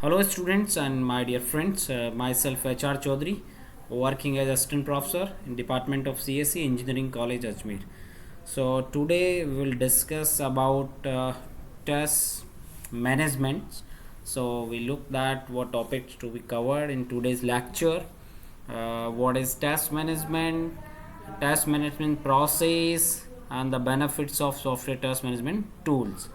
Hello, students and my dear friends. Myself HR Chaudhary, working as assistant professor in Department of CSE Engineering College, Ajmer. So today we will discuss about test management. So we looked at what topics to be covered in today's lecture. What is test management process, and the benefits of software test management tools.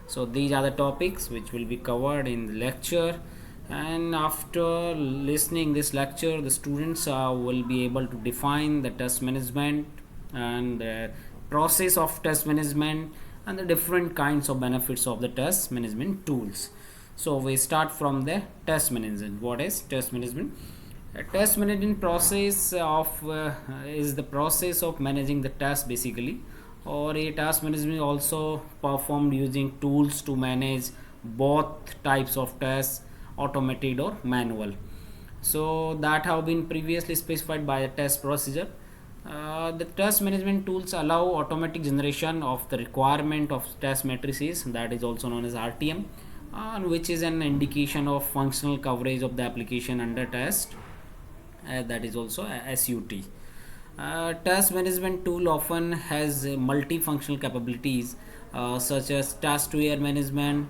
So these are the topics which will be covered in the lecture, and after listening this lecture the students will be able to define the test management and the process of test management and the different kinds of benefits of the test management tools. So we start from the test management. What is test management? A test management process of is the process of managing the task basically, or a task management also performed using tools to manage both types of tasks, automated or manual. So that have been previously specified by a test procedure. The task management tools allow automatic generation of the requirement of test matrices, that is also known as RTM, which is an indication of functional coverage of the application under test, that is also a SUT. Task management tool often has multifunctional capabilities such as task to air management,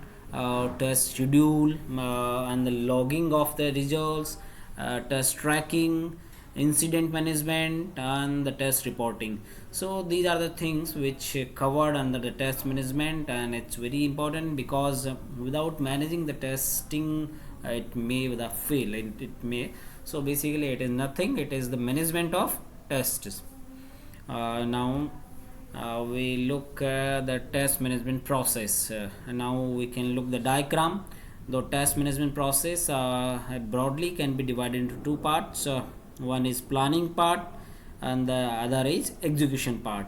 test schedule, and the logging of the results, test tracking, incident management, and the test reporting. So these are the things which covered under the test management, and it's very important because without managing the testing, it may fail. It may. So basically, it is nothing. It is the management of tests. Now we look the test management process. Now we can look the diagram. The test management process broadly can be divided into two parts. One is planning part and the other is execution part.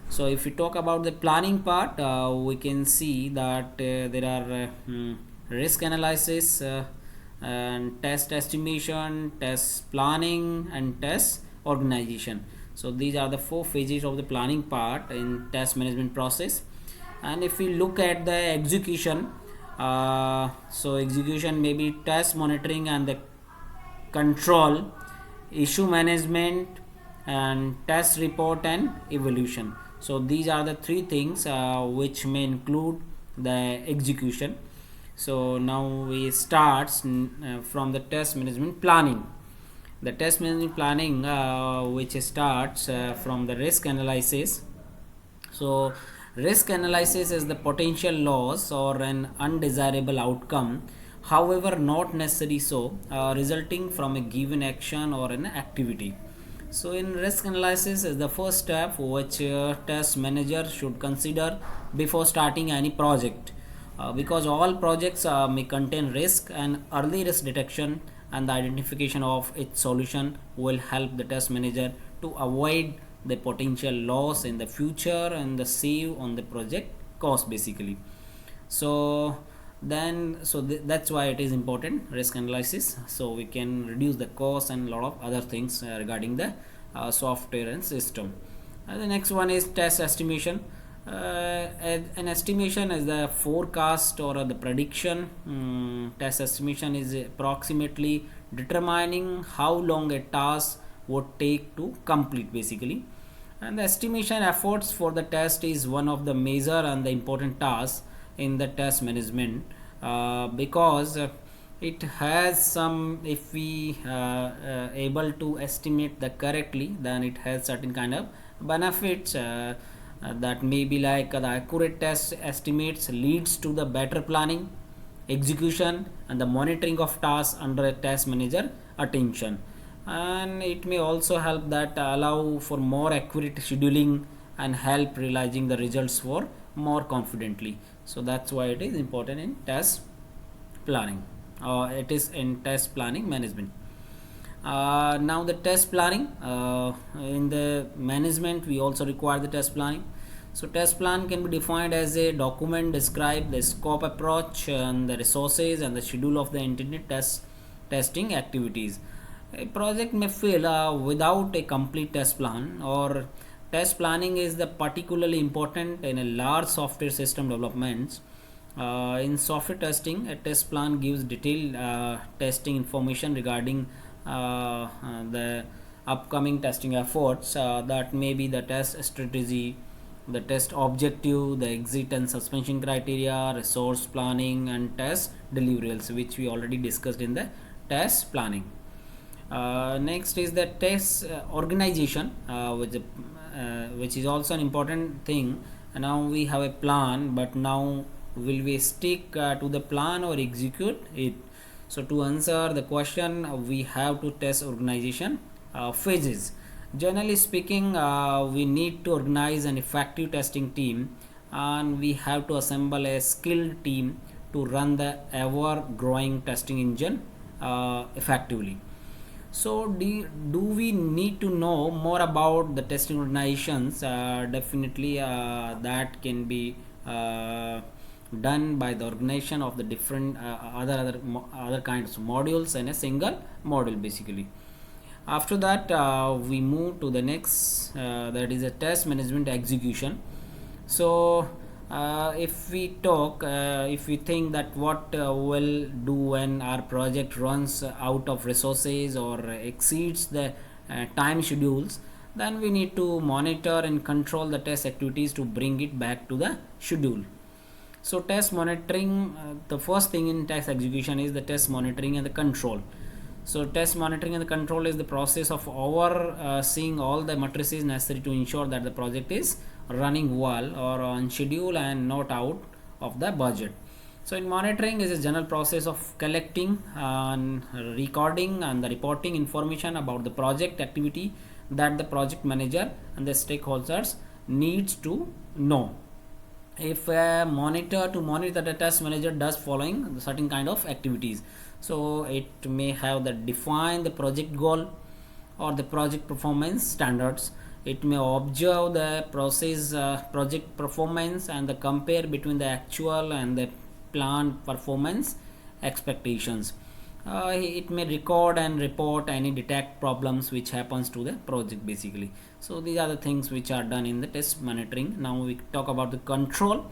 So if we talk about the planning part, we can see that there are risk analysis, and test estimation, test planning, and test organization. So these are the four phases of the planning part in test management process. And if we look at the execution, so execution may be test monitoring and the control, issue management, and test report and evolution. So these are the three things which may include the execution. So now we start from the test management planning. The test management planning which starts from the risk analysis. So risk analysis is the potential loss or an undesirable outcome, however not necessary so, resulting from a given action or an activity. So in risk analysis is the first step which test manager should consider before starting any project, because all projects may contain risk, and early risk detection and the identification of its solution will help the test manager to avoid the potential loss in the future and the save on the project cost basically. So that's why it is important, risk analysis, so we can reduce the cost and a lot of other things regarding the software and system. And the next one is test estimation. An estimation is the forecast or the prediction. Test estimation is approximately determining how long a task would take to complete basically. And the estimation efforts for the test is one of the major and the important tasks in the test management, because it has some, if we able to estimate the correctly, then it has certain kind of benefits, that may be like the accurate test estimates leads to the better planning, execution, and the monitoring of tasks under a test manager attention. And it may also help that allow for more accurate scheduling and help realizing the results for more confidently. So that's why it is important in test planning. It is in test planning management. Now the test planning, in the management we also require the test planning. So test plan can be defined as a document describe the scope, approach, and the resources and the schedule of the intended testing activities. A project may fail without a complete test plan, or test planning is the particularly important in a large software system developments, In software testing, a test plan gives detailed testing information regarding the upcoming testing efforts. That may be the test strategy, the test objective, the exit and suspension criteria, resource planning, and test deliverables, which we already discussed in the test planning. Next is the test organization, which is also an important thing. Now we have a plan, but now will we stick to the plan or execute it? So to answer the question, we have to test organization phases. Generally speaking, we need to organize an effective testing team, and we have to assemble a skilled team to run the ever growing testing engine effectively. So, do we need to know more about the testing organizations? Definitely, that can be done by the organization of the different other kinds of modules in a single module, basically. After that, we move to the next, that is a test management execution. So if we think that what will do when our project runs out of resources or exceeds the time schedules, then we need to monitor and control the test activities to bring it back to the schedule. So test monitoring, the first thing in test execution is the test monitoring and the control. So test monitoring and the control is the process of overseeing all the matrices necessary to ensure that the project is running well or on schedule and not out of the budget. So in monitoring is a general process of collecting and recording and the reporting information about the project activity that the project manager and the stakeholders needs to know. If a monitor to monitor the test manager does following certain kind of activities, so it may have the define the project goal or the project performance standards. It may observe the process project performance and the compare between the actual and the planned performance expectations. It may record and report any detect problems which happens to the project, basically. So these are the things which are done in the test monitoring. Now we talk about the control.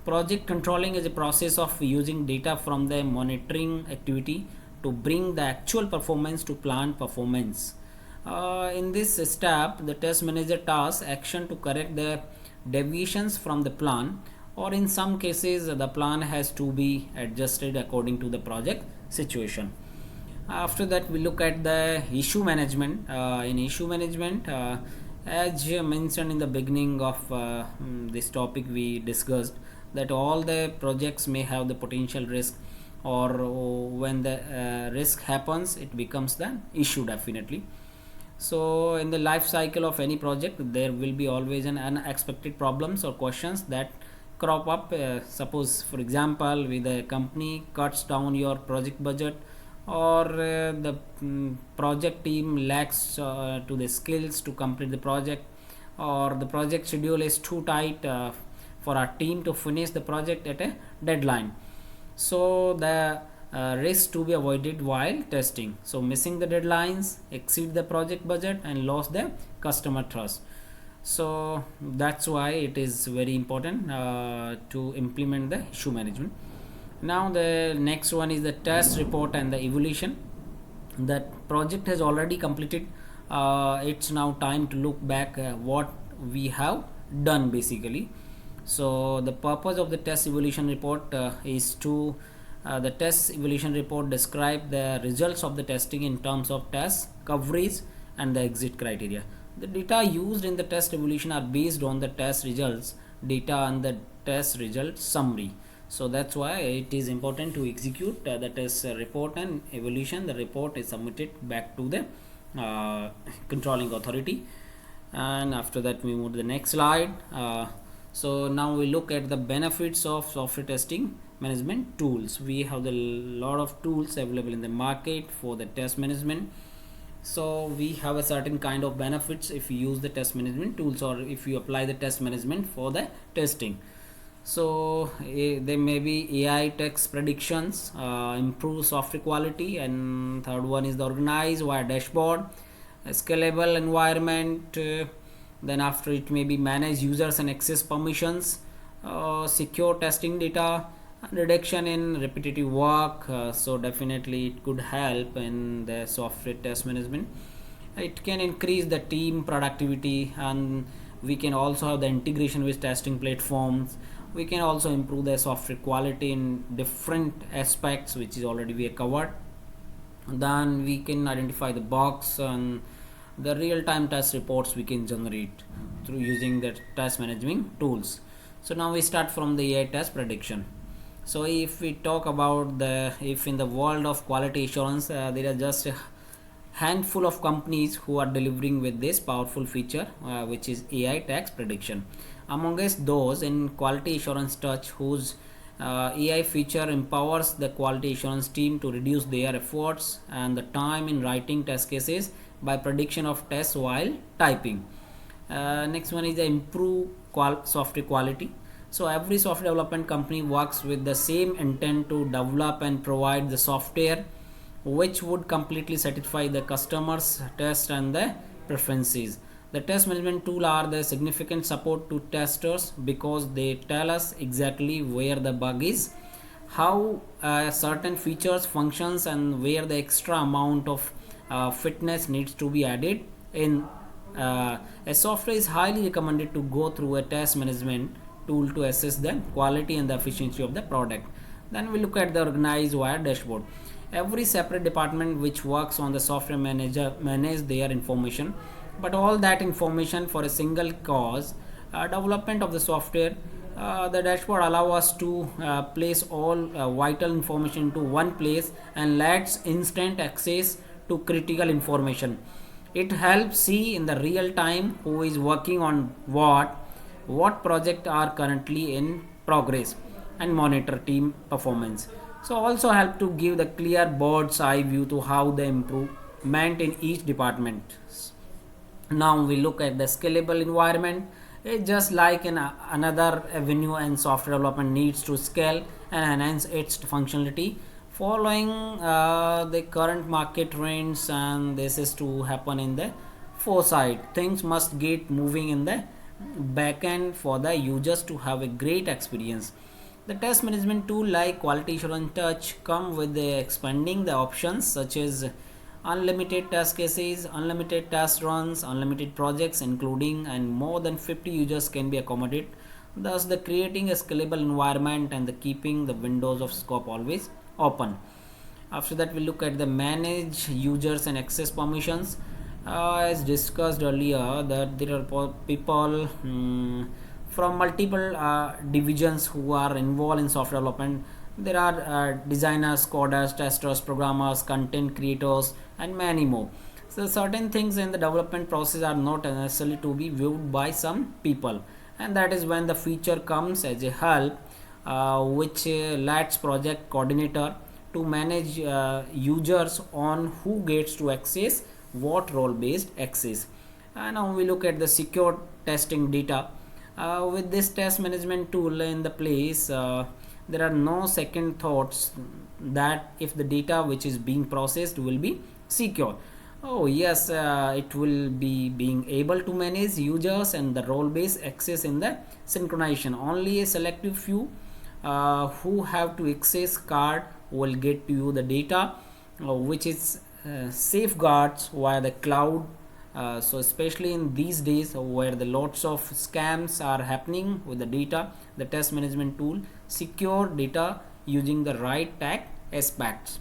Project controlling is a process of using data from the monitoring activity to bring the actual performance to planned performance. In this step, the test manager tasks action to correct the deviations from the plan, or in some cases the plan has to be adjusted according to the project situation. After that, we look at the issue management. In issue management, as mentioned in the beginning of this topic, we discussed that all the projects may have the potential risk, or when the risk happens, it becomes the issue, definitely. So in the life cycle of any project, there will be always an unexpected problems or questions that crop up. Suppose for example, with a company cuts down your project budget, or the project team lacks to the skills to complete the project, or the project schedule is too tight for our team to finish the project at a deadline. So the risk to be avoided while testing. So missing the deadlines, exceed the project budget, and lost the customer trust. So that's why it is very important to implement the issue management. Now the next one is the test report and the evaluation. That project has already completed. It's now time to look back what we have done, basically. So the purpose of the test evaluation report is to the test evaluation report describe the results of the testing in terms of test coverage and the exit criteria. The data used in the test evaluation are based on the test results data and the test result summary. So that's why it is important to execute the test report and evaluation. The report is submitted back to the controlling authority. And after that, we move to the next slide. So now we look at the benefits of software testing management tools. We have a lot of tools available in the market for the test management. So we have a certain kind of benefits if you use the test management tools, or if you apply the test management for the testing. So there may be AI text predictions, improve software quality, and third one is the organized via dashboard, a scalable environment. Then after, it may be manage users and access permissions, secure testing data, reduction in repetitive work. So definitely it could help in the software test management. It can increase the team productivity, and we can also have the integration with testing platforms. We can also improve the software quality in different aspects, which is already we covered. Then we can identify the bugs, and the real-time test reports we can generate through using the test management tools. So now we start from the AI test prediction. So if we talk about the, if in the world of quality assurance, there are just a handful of companies who are delivering with this powerful feature, which is AI tax prediction. Amongst those in quality assurance touch, whose AI feature empowers the quality assurance team to reduce their efforts and the time in writing test cases by prediction of tests while typing. Next one is the improve software quality. So every software development company works with the same intent to develop and provide the software which would completely satisfy the customers test and the preferences. The test management tool are the significant support to testers because they tell us exactly where the bug is, how certain features functions, and where the extra amount of fitness needs to be added in. A software is highly recommended to go through a test management tool to assess the quality and the efficiency of the product. Then we look at the organized via dashboard. Every separate department which works on the software manager manage their information, but all that information for a single cause, development of the software. The dashboard allow us to place all vital information into one place and lets instant access to critical information. It helps see in the real time who is working on what project are currently in progress, and monitor team performance. So also help to give the clear bird's eye view to how the improvement in each department. Now we look at the scalable environment. It's just like in another avenue, and software development needs to scale and enhance its functionality following the current market trends, and this is to happen in the foresight. Things must get moving in the backend for the users to have a great experience. The test management tool like Quality Assurance Touch come with the expanding the options such as unlimited test cases, unlimited test runs, unlimited projects including, and more than 50 users can be accommodated, thus the creating a scalable environment and the keeping the windows of scope always open. After that we look at the manage users and access permissions. As discussed earlier, that there are people from multiple divisions who are involved in software development. There are designers, coders, testers, programmers, content creators, and many more. So certain things in the development process are not necessarily to be viewed by some people, and that is when the feature comes as a help, which lets project coordinator to manage users on who gets to access what role based access. And now we look at the secure testing data. With this test management tool in the place, there are no second thoughts that if the data which is being processed will be secure. Oh yes, it will be being able to manage users and the role based access in the synchronization. Only a selective few who have to access card will get to you the data, which is safeguards via the cloud. So especially in these days where the lots of scams are happening with the data, the test management tool secure data using the right tag aspects.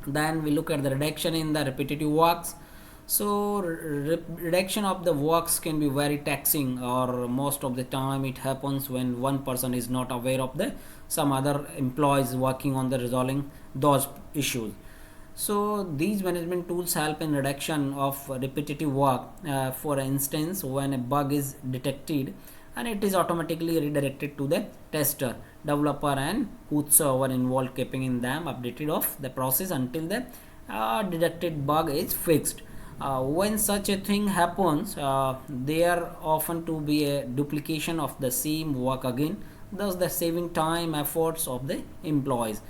Then we look at the reduction in the repetitive works. So reduction of the works can be very taxing, or most of the time it happens when one person is not aware of the some other employees working on the resolving those issues. So these management tools help in reduction of repetitive work. For instance, when a bug is detected, and it is automatically redirected to the tester, developer, and whosoever involved, keeping in them updated of the process until the detected bug is fixed. When such a thing happens, there often to be a duplication of the same work again, thus the saving time efforts of the employees.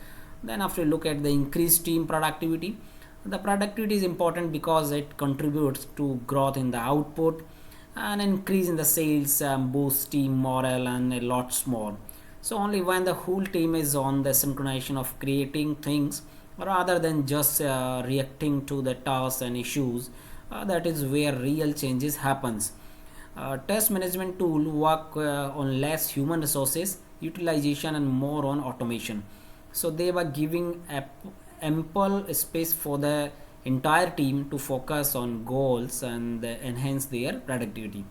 Then after you look at the increased team productivity, the productivity is important because it contributes to growth in the output and increase in the sales, boost team morale, and a lots more. So only when the whole team is on the synchronization of creating things rather than just reacting to the tasks and issues, that is where real changes happens. Test management tool work on less human resources utilization and more on automation. So they were giving ample space for the entire team to focus on goals and enhance their productivity.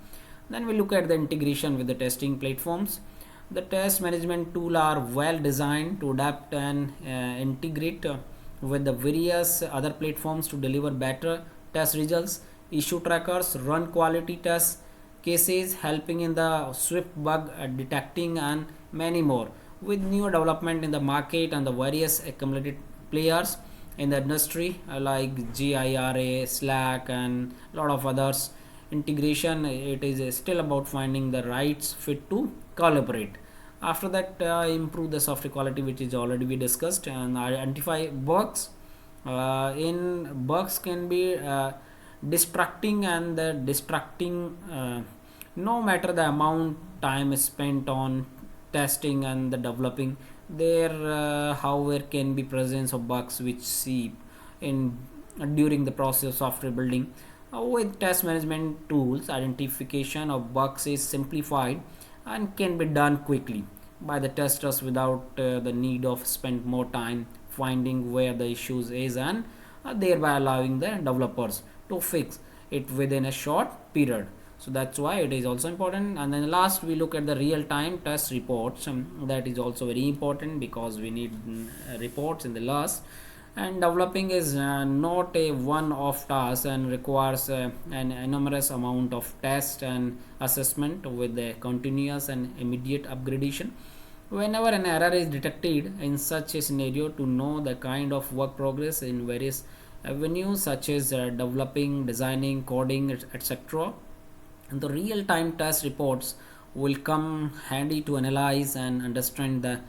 Then we look at the integration with the testing platforms. The test management tool are well designed to adapt and integrate with the various other platforms to deliver better test results. Issue trackers run quality tests cases, helping in the swift bug detecting and many more. With new development in the market and the various accumulated players in the industry like GIRA, Slack, and a lot of others, integration it is still about finding the right fit to collaborate. After that, improve the software quality, which is already we discussed, and identify bugs. In bugs can be distracting and the distracting, no matter the amount time is spent on testing and the developing there, however can be presence of bugs which seep in during the process of software building. With test management tools, identification of bugs is simplified and can be done quickly by the testers without the need of spend more time finding where the issues is, and thereby allowing the developers to fix it within a short period. So that's why it is also important. And then last we look at the real time test reports, that is also very important because we need reports in the last. And developing is not a one-off task and requires an enormous amount of test and assessment with a continuous and immediate upgradation. Whenever an error is detected in such a scenario, to know the kind of work progress in various avenues such as developing, designing, coding, etc. And the real-time test reports will come handy to analyze and understand the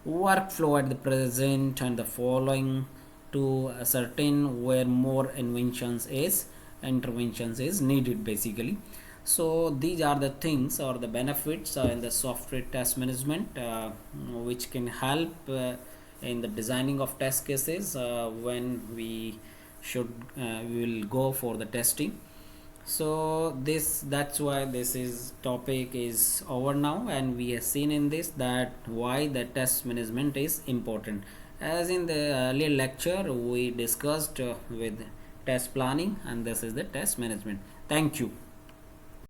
workflow at the present and the following to ascertain where more interventions is needed basically. So these are the things or the benefits in the software test management, which can help in the designing of test cases when we will go for the testing. So this that's why this is topic is over now, and we have seen in this that why the test management is important. As in the earlier lecture we discussed with test planning, and this is the test management. Thank you.